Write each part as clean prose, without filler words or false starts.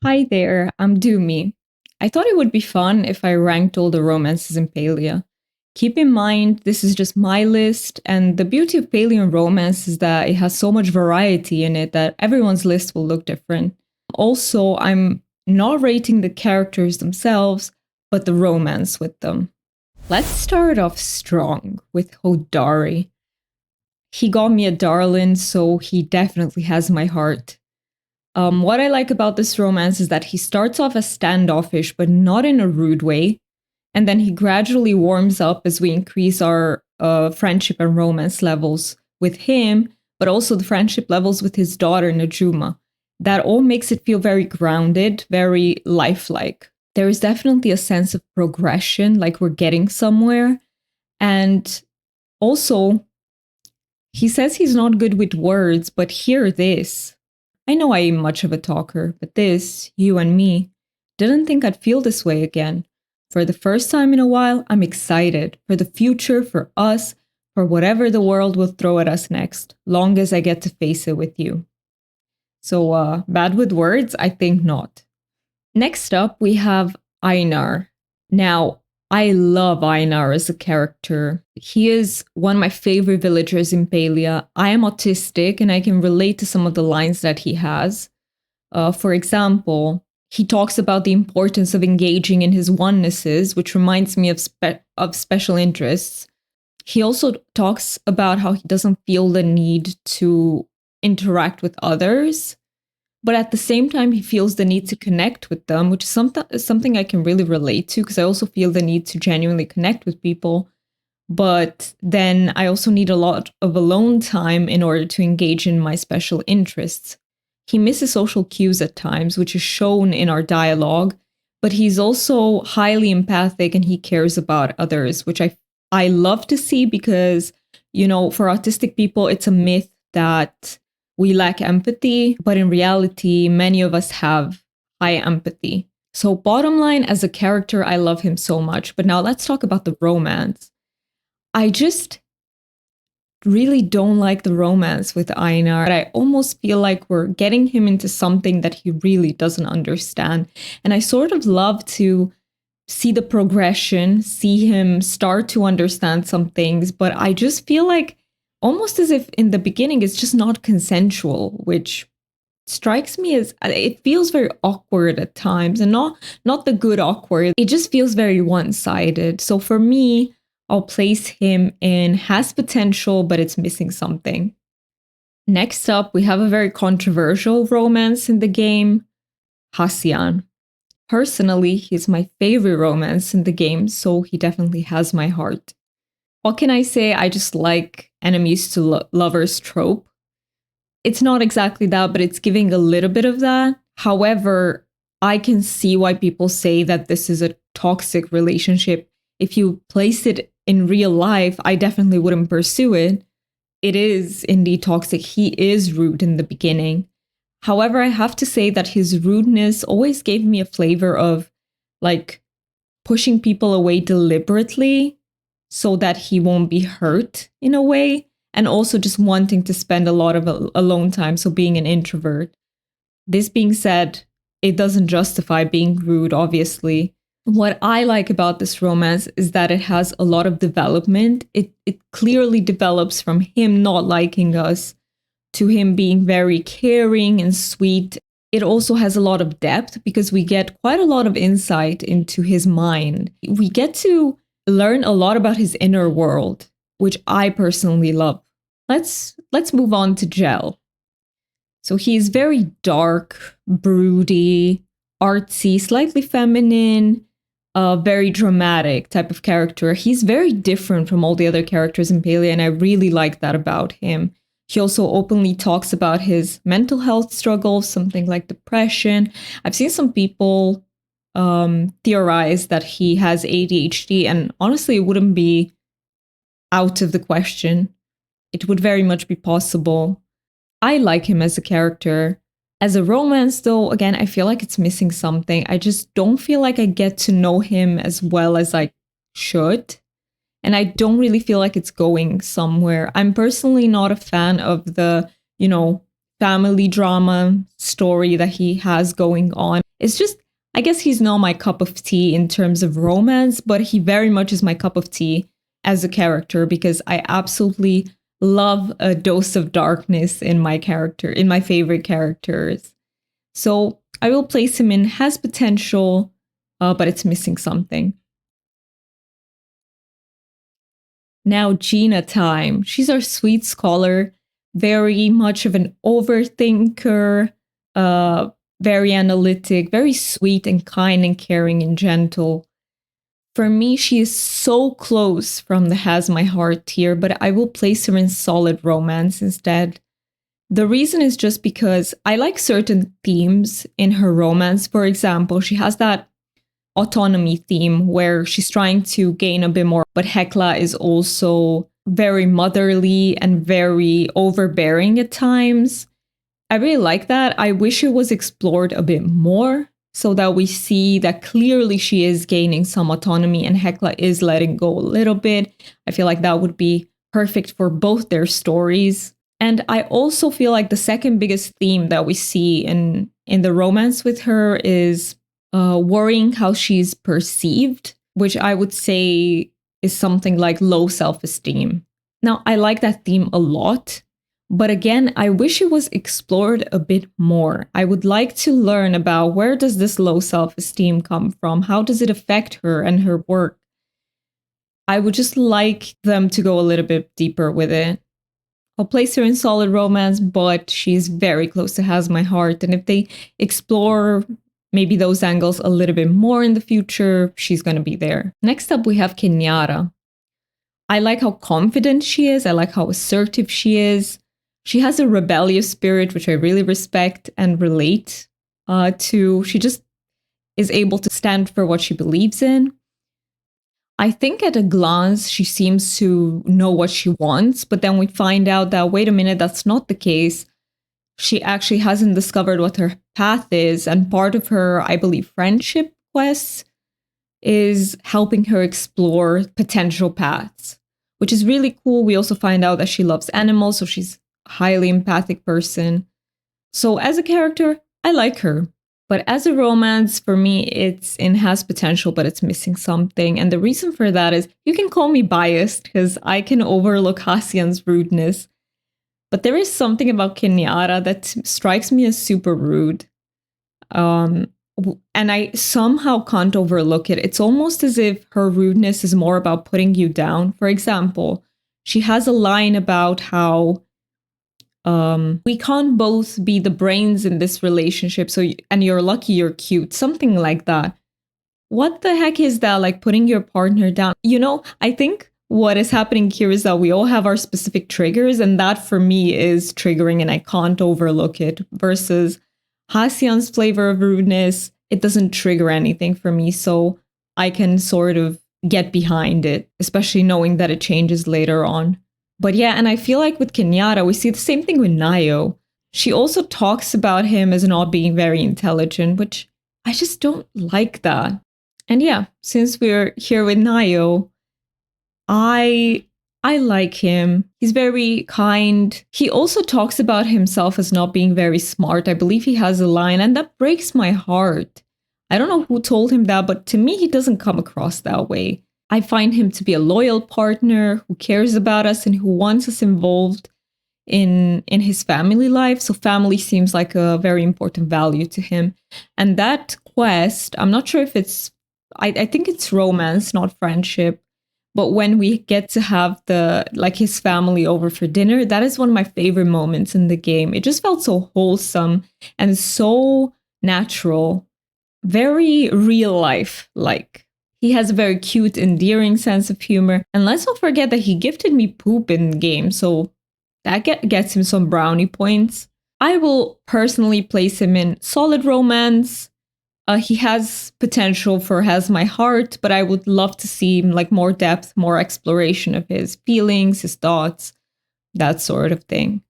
Hi there, I'm Doomy. I thought it would be fun if I ranked all the romances in Palia. Keep in mind, this is just my list, and the beauty of Palian romance is that it has so much variety in it that everyone's list will look different. Also, I'm not rating the characters themselves, but the romance with them. Let's start off strong with Hodari. He got me a darling, so he definitely has my heart. What I like about this romance is that he starts off as standoffish, but not in a rude way. And then he gradually warms up as we increase our friendship and romance levels with him, but also the friendship levels with his daughter, Najuma. That all makes it feel very grounded, very lifelike. There is definitely a sense of progression, like we're getting somewhere. And also, he says he's not good with words, but hear this. I know I am much of a talker, but this, you and me, didn't think I'd feel this way again. For the first time in a while, I'm excited for the future, for us, for whatever the world will throw at us next, long as I get to face it with you. So, bad with words? I think not. Next up, we have Einar. Now, I love Einar as a character. He is one of my favorite villagers in Palia. I am autistic and I can relate to some of the lines that he has. For example, he talks about the importance of engaging in his onenesses, which reminds me of special interests. He also talks about how he doesn't feel the need to interact with others, but at the same time, he feels the need to connect with them, which is something I can really relate to because I also feel the need to genuinely connect with people. But then I also need a lot of alone time in order to engage in my special interests. He misses social cues at times, which is shown in our dialogue, but he's also highly empathic and he cares about others, which I love to see because, for autistic people, it's a myth that we lack empathy, but in reality, many of us have high empathy. So bottom line, as a character, I love him so much. But now let's talk about the romance. I just really don't like the romance with Einar. I almost feel like we're getting him into something that he really doesn't understand. And I sort of love to see the progression, see him start to understand some things, but I just feel like almost as if in the beginning it's just not consensual, which strikes me as it feels very awkward at times, and not the good awkward. It just feels very one-sided. So for me, I'll place him in has potential, but it's missing something. Next up, we have a very controversial romance in the game, Hassian. Personally, he's my favorite romance in the game, so he definitely has my heart. What can I say? I just like enemies to lovers trope. It's not exactly that, but it's giving a little bit of that. However, I can see why people say that this is a toxic relationship. If you place it in real life, I definitely wouldn't pursue it. It is indeed toxic. He is rude in the beginning. However, I have to say that his rudeness always gave me a flavor of like pushing people away deliberately so that he won't be hurt in a way, and also just wanting to spend a lot of alone time, so being an introvert. This being said, it doesn't justify being rude, obviously. What I like about this romance is that it has a lot of development. It clearly develops from him not liking us to him being very caring and sweet. It also has a lot of depth because we get quite a lot of insight into his mind. We get to learn a lot about his inner world, which I personally love. Let's move on to Gel. So he's very dark, broody, artsy, slightly feminine, very dramatic type of character. He's very different from all the other characters in Palia, and I really like that about him. He also openly talks about his mental health struggles, something like depression. I've seen some people theorize that he has ADHD, and honestly, it wouldn't be out of the question. It would very much be possible. I like him as a character. As a romance, though, again, I feel like it's missing something. I just don't feel like I get to know him as well as I should. And I don't really feel like it's going somewhere. I'm personally not a fan of the, family drama story that he has going on. It's just, I guess he's not my cup of tea in terms of romance, but he very much is my cup of tea as a character because I absolutely love a dose of darkness in my character, in my favorite characters. So I will place him in has potential, but it's missing something. Now, Jina time. She's our sweet scholar, very much of an overthinker, very analytic, very sweet and kind and caring and gentle. For me, she is so close from the has my heart tier, but I will place her in solid romance instead. The reason is just because I like certain themes in her romance. For example, she has that autonomy theme where she's trying to gain a bit more, but Hekla is also very motherly and very overbearing at times. I really like that. I wish it was explored a bit more so that we see that clearly she is gaining some autonomy and Hekla is letting go a little bit. I feel like that would be perfect for both their stories. And I also feel like the second biggest theme that we see in the romance with her is worrying how she's perceived, which I would say is something like low self-esteem. Now, I like that theme a lot, but again, I wish it was explored a bit more. I would like to learn about where does this low self-esteem come from? How does it affect her and her work? I would just like them to go a little bit deeper with it. I'll place her in solid romance, but she's very close to has my heart. And if they explore maybe those angles a little bit more in the future, she's going to be there. Next up, we have Kenyatta. I like how confident she is. I like how assertive she is. She has a rebellious spirit, which I really respect and relate to. She just is able to stand for what she believes in. I think at a glance, she seems to know what she wants, but then we find out that, wait a minute, that's not the case. She actually hasn't discovered what her path is. And part of her, I believe, friendship quests is helping her explore potential paths, which is really cool. We also find out that she loves animals, so she's a highly empathic person. So as a character, I like her. But as a romance, for me, it's in has potential, but it's missing something. And the reason for that is, you can call me biased because I can overlook Hassian's rudeness. But there is something about Kenyatta that strikes me as super rude. And I somehow can't overlook it. It's almost as if her rudeness is more about putting you down. For example, she has a line about how we can't both be the brains in this relationship. And you're lucky you're cute. Something like that. What the heck is that? Like putting your partner down? You know, I think what is happening here is that we all have our specific triggers. And that for me is triggering and I can't overlook it. Versus Hassian's flavor of rudeness, it doesn't trigger anything for me. So I can sort of get behind it, especially knowing that it changes later on. But yeah, and I feel like with Kenyatta, we see the same thing with Nayo. She also talks about him as not being very intelligent, which I just don't like that. And yeah, since we're here with Nayo, I like him. He's very kind. He also talks about himself as not being very smart. I believe he has a line, and that breaks my heart. I don't know who told him that, but to me, he doesn't come across that way. I find him to be a loyal partner who cares about us and who wants us involved in his family life. So family seems like a very important value to him. And that quest, I'm not sure if it's, I think it's romance, not friendship. But when we get to have his family over for dinner, that is one of my favorite moments in the game. It just felt so wholesome and so natural, very real life like. He has a very cute, endearing sense of humor. And let's not forget that he gifted me poop in the game, so that gets him some brownie points. I will personally place him in solid romance. He has potential for has my heart, but I would love to see like more depth, more exploration of his feelings, his thoughts, that sort of thing.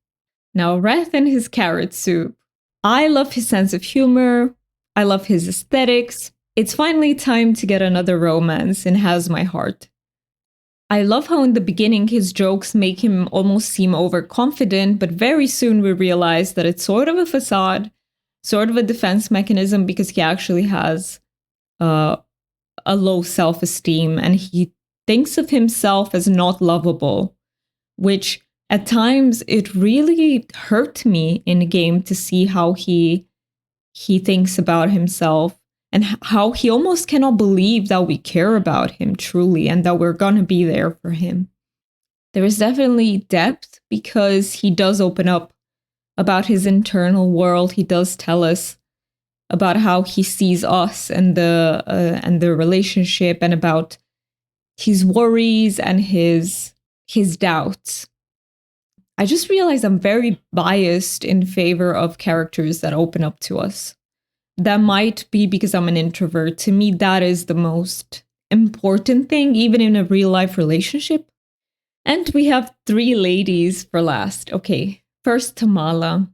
Now, Reth and his carrot soup. I love his sense of humor. I love his aesthetics. It's finally time to get another romance in Has My Heart. I love how in the beginning his jokes make him almost seem overconfident, but very soon we realize that it's sort of a facade. sort of a defense mechanism because he actually has uh, a low self-esteem and he thinks of himself as not lovable, which at times it really hurt me in a game to see how he thinks about himself and how he almost cannot believe that we care about him truly and that we're going to be there for him. There is definitely depth because he does open up about his internal world. He does tell us about how he sees us and the relationship and about his worries and his doubts. I just realized I'm very biased in favor of characters that open up to us. That might be because I'm an introvert. To me, that is the most important thing, even in a real life relationship. And we have 3 ladies for last. Okay, first Tamala.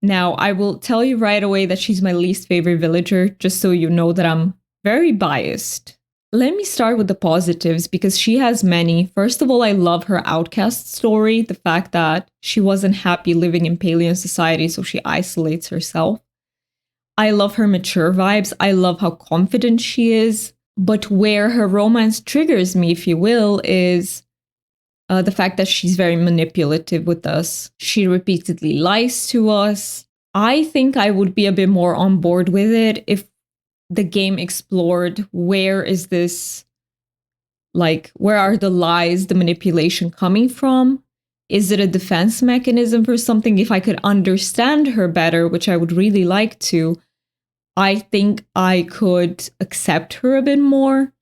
Now, I will tell you right away that she's my least favorite villager, just so you know that I'm very biased. Let me start with the positives because she has many. First of all, I love her outcast story, the fact that she wasn't happy living in Palian society, so she isolates herself. I love her mature vibes. I love how confident she is. But where her romance triggers me, if you will, is the fact that she's very manipulative with us. She repeatedly lies to us. I think I would be a bit more on board with it if the game explored where are the lies, the manipulation coming from? Is it a defense mechanism for something? If I could understand her better, which I would really like to, I think I could accept her a bit more.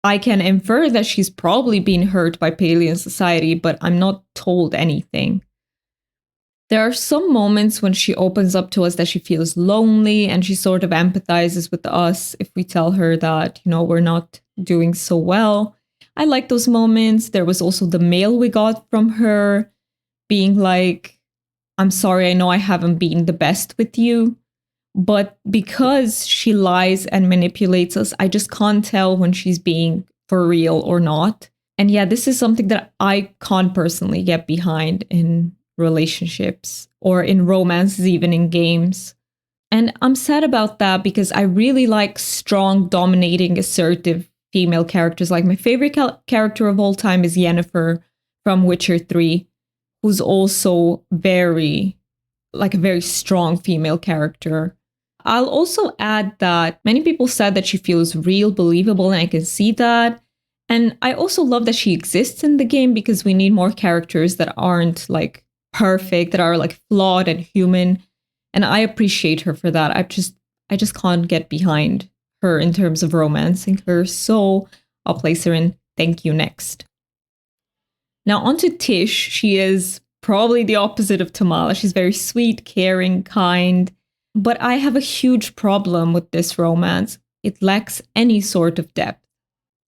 I can infer that she's probably been hurt by Palian society, but I'm not told anything. There are some moments when she opens up to us that she feels lonely and she sort of empathizes with us if we tell her that, we're not doing so well. I like those moments. There was also the mail we got from her being like, I'm sorry, I know I haven't been the best with you. But because she lies and manipulates us, I just can't tell when she's being for real or not. And yeah, this is something that I can't personally get behind in relationships or in romances, even in games. And I'm sad about that because I really like strong, dominating, assertive female characters. Like my favorite character of all time is Yennefer from Witcher 3, who's also a very strong female character. I'll also add that many people said that she feels real, believable, and I can see that. And I also love that she exists in the game because we need more characters that aren't perfect, that are flawed and human. And I appreciate her for that. I just can't get behind her in terms of romancing her. So I'll place her in thank you next. Now on to Tish. She is probably the opposite of Tamala. She's very sweet, caring, kind. But I have a huge problem with this romance. It lacks any sort of depth.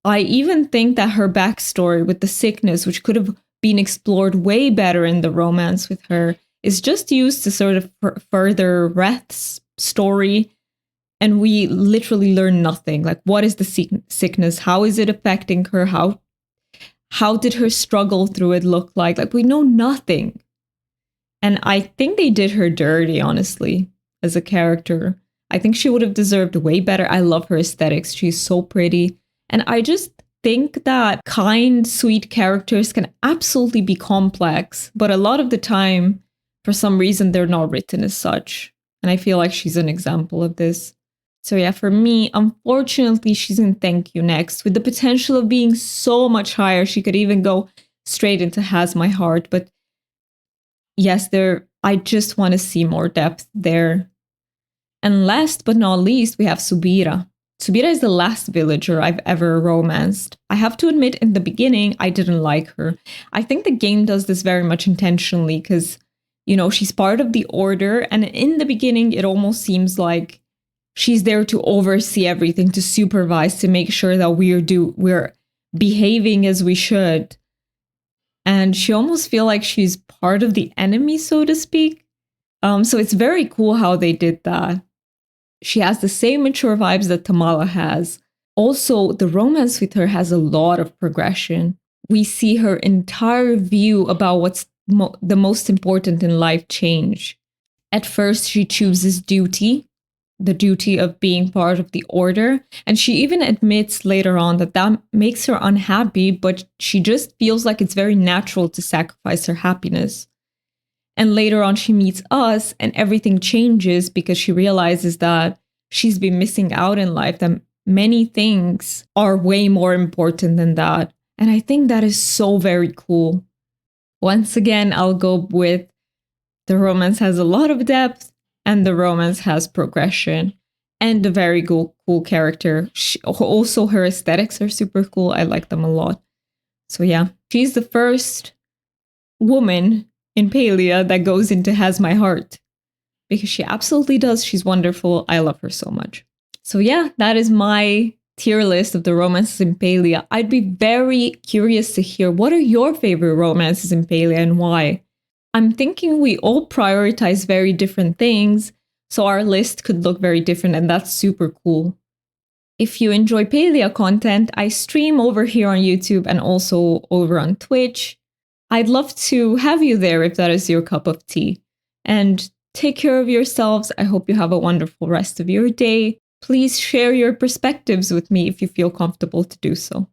I even think that her backstory with the sickness, which could have been explored way better in the romance with her, is just used to sort of further Reth's story. And we literally learn nothing. What is the sickness? How is it affecting her? How did her struggle through it look like? We know nothing. And I think they did her dirty, honestly. As a character, I think she would have deserved way better. I love her aesthetics. She's so pretty. And I just think that kind, sweet characters can absolutely be complex, but a lot of the time, for some reason, they're not written as such. And I feel like she's an example of this. So yeah, for me, unfortunately, she's in thank you next with the potential of being so much higher. She could even go straight into Has My Heart. But yes, I just want to see more depth there. And last but not least, we have Subira. Subira is the last villager I've ever romanced. I have to admit, in the beginning, I didn't like her. I think the game does this very much intentionally because, she's part of the order. And in the beginning, it almost seems like she's there to oversee everything, to supervise, to make sure that we're behaving as we should. And she almost feels like she's part of the enemy, so to speak. So it's very cool how they did that. She has the same mature vibes that Tamala has. Also, the romance with her has a lot of progression. We see her entire view about what's the most important in life change. At first, she chooses duty, the duty of being part of the order. And she even admits later on that that makes her unhappy, but she just feels like it's very natural to sacrifice her happiness. And later on, she meets us and everything changes because she realizes that she's been missing out in life, that many things are way more important than that. And I think that is so very cool. Once again, I'll go with the romance has a lot of depth and the romance has progression and a very cool character. Also, her aesthetics are super cool. I like them a lot. So yeah, she's the first woman in Palia that goes into Has My Heart because she absolutely does. She's wonderful. I love her so much. So yeah, that is my tier list of the romances in Palia. I'd be very curious to hear what are your favorite romances in Palia and why. I'm thinking we all prioritize very different things, so our list could look very different, and that's super cool. If you enjoy Palia content, I stream over here on YouTube and also over on Twitch. I'd love to have you there if that is your cup of tea. And take care of yourselves. I hope you have a wonderful rest of your day. Please share your perspectives with me if you feel comfortable to do so.